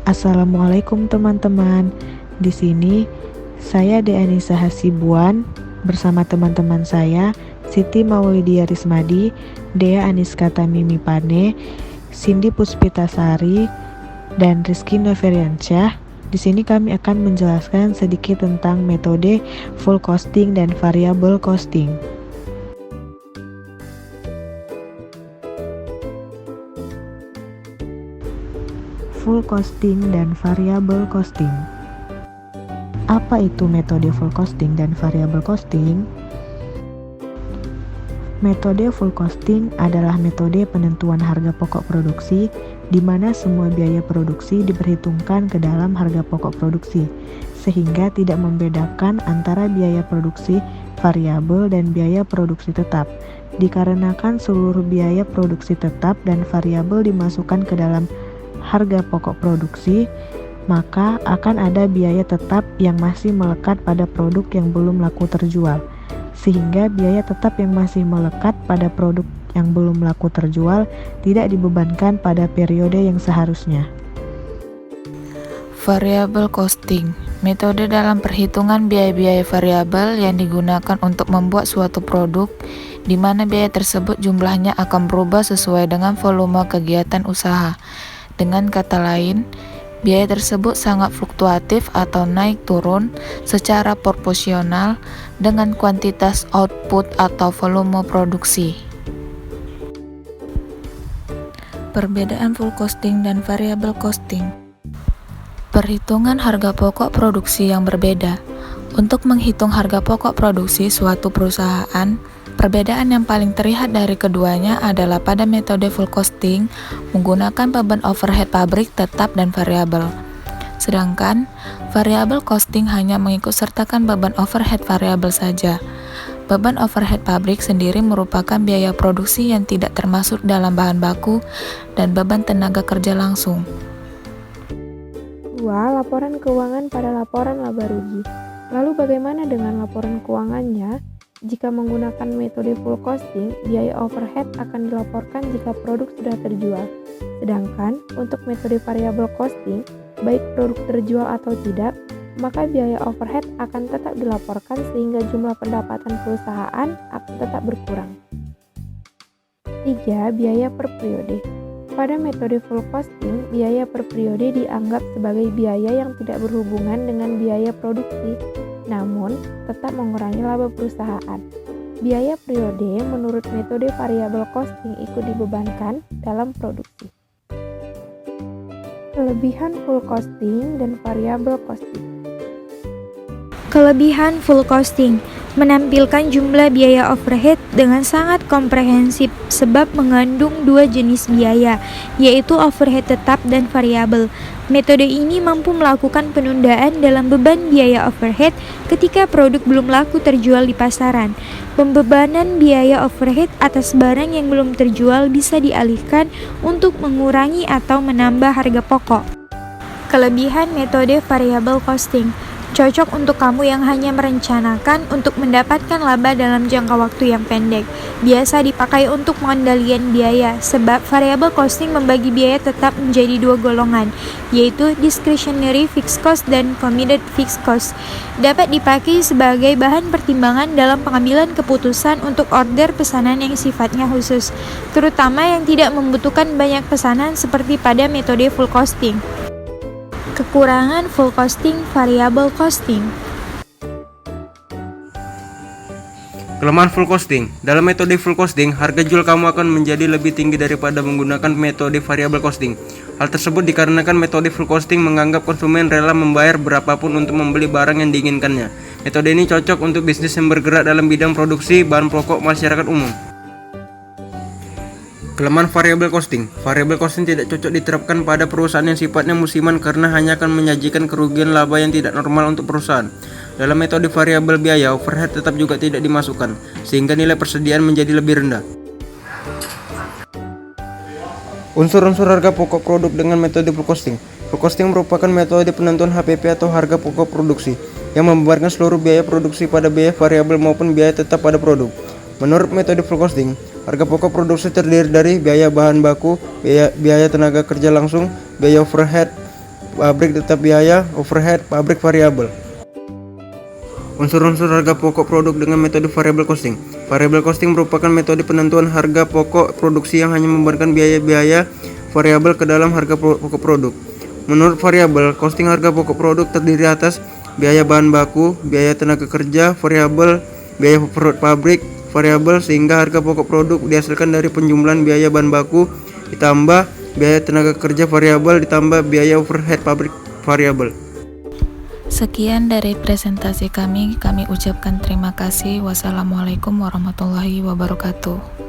Assalamualaikum teman-teman. Di sini saya Deanisa Hasibuan bersama teman-teman saya Siti Maulidia Rismadi, Dea Aniska Tamimi Pane, Cindy Puspitasari, dan Rizky Noveriansyah. Di sini kami akan menjelaskan sedikit tentang metode full costing dan variable costing. Full costing dan variable costing. Apa itu metode full costing dan variable costing? Metode full costing adalah metode penentuan harga pokok produksi di mana semua biaya produksi diperhitungkan ke dalam harga pokok produksi, sehingga tidak membedakan antara biaya produksi variabel dan biaya produksi tetap. Dikarenakan seluruh biaya produksi tetap dan variabel dimasukkan ke dalam harga pokok produksi, maka akan ada biaya tetap yang masih melekat pada produk yang belum laku terjual, sehingga biaya tetap yang masih melekat pada produk yang belum laku terjual tidak dibebankan pada periode yang seharusnya. Variable costing, metode dalam perhitungan biaya-biaya variabel yang digunakan untuk membuat suatu produk, di mana biaya tersebut jumlahnya akan berubah sesuai dengan volume kegiatan usaha. Dengan kata lain, biaya tersebut sangat fluktuatif atau naik turun secara proporsional dengan kuantitas output atau volume produksi. Perbedaan full costing dan variable costing. Perhitungan harga pokok produksi yang berbeda. Untuk menghitung harga pokok produksi suatu perusahaan, perbedaan yang paling terlihat dari keduanya adalah pada metode full costing menggunakan beban overhead pabrik tetap dan variabel. Sedangkan variable costing hanya mengikut sertakan beban overhead variabel saja. Beban overhead pabrik sendiri merupakan biaya produksi yang tidak termasuk dalam bahan baku dan beban tenaga kerja langsung. 2. Laporan keuangan pada laporan laba rugi. Lalu bagaimana dengan laporan keuangannya? Jika menggunakan metode full costing, biaya overhead akan dilaporkan jika produk sudah terjual. Sedangkan untuk metode variable costing, baik produk terjual atau tidak, maka biaya overhead akan tetap dilaporkan sehingga jumlah pendapatan perusahaan akan tetap berkurang. 3. Biaya per periode. Pada metode full costing, biaya per periode dianggap sebagai biaya yang tidak berhubungan dengan biaya produksi, namun tetap mengurangi laba perusahaan. Biaya periode menurut metode variable costing ikut dibebankan dalam produksi. Kelebihan full costing dan variable costing. Kelebihan full costing menampilkan jumlah biaya overhead dengan sangat komprehensif sebab mengandung dua jenis biaya, yaitu overhead tetap dan variabel. Metode ini mampu melakukan penundaan dalam beban biaya overhead ketika produk belum laku terjual di pasaran. Pembebanan biaya overhead atas barang yang belum terjual bisa dialihkan untuk mengurangi atau menambah harga pokok. Kelebihan metode variable costing cocok untuk kamu yang hanya merencanakan untuk mendapatkan laba dalam jangka waktu yang pendek. Biasa dipakai untuk pengendalian biaya, sebab variable costing membagi biaya tetap menjadi dua golongan, yaitu discretionary fixed cost dan committed fixed cost. Dapat dipakai sebagai bahan pertimbangan dalam pengambilan keputusan untuk order pesanan yang sifatnya khusus, terutama yang tidak membutuhkan banyak pesanan seperti pada metode full costing. Kekurangan full costing, variable costing. Kelemahan full costing. Dalam metode full costing, harga jual kamu akan menjadi lebih tinggi daripada menggunakan metode variable costing. Hal tersebut dikarenakan metode full costing menganggap konsumen rela membayar berapapun untuk membeli barang yang diinginkannya. Metode ini cocok untuk bisnis yang bergerak dalam bidang produksi bahan pokok masyarakat umum. Kelemahan variable costing. Variable costing tidak cocok diterapkan pada perusahaan yang sifatnya musiman karena hanya akan menyajikan kerugian laba yang tidak normal untuk perusahaan. Dalam metode variabel biaya, overhead tetap juga tidak dimasukkan, sehingga nilai persediaan menjadi lebih rendah. Unsur-unsur harga pokok produk dengan metode full costing. Full costing merupakan metode penentuan HPP atau harga pokok produksi yang membebankan seluruh biaya produksi pada biaya variabel maupun biaya tetap pada produk. Menurut metode full costing, harga pokok produksi terdiri dari biaya bahan baku, biaya tenaga kerja langsung, biaya overhead, pabrik tetap biaya, overhead, pabrik variabel. Unsur-unsur harga pokok produk dengan metode variable costing. Variable costing merupakan metode penentuan harga pokok produksi yang hanya membebankan biaya-biaya variabel ke dalam harga pokok produk. Menurut variable costing, harga pokok produk terdiri atas biaya bahan baku, biaya tenaga kerja, variabel, biaya overhead pabrik, variabel, sehingga harga pokok produk dihasilkan dari penjumlahan biaya bahan baku ditambah biaya tenaga kerja variabel ditambah biaya overhead pabrik variabel. Sekian dari presentasi kami ucapkan terima kasih. Wassalamualaikum warahmatullahi wabarakatuh.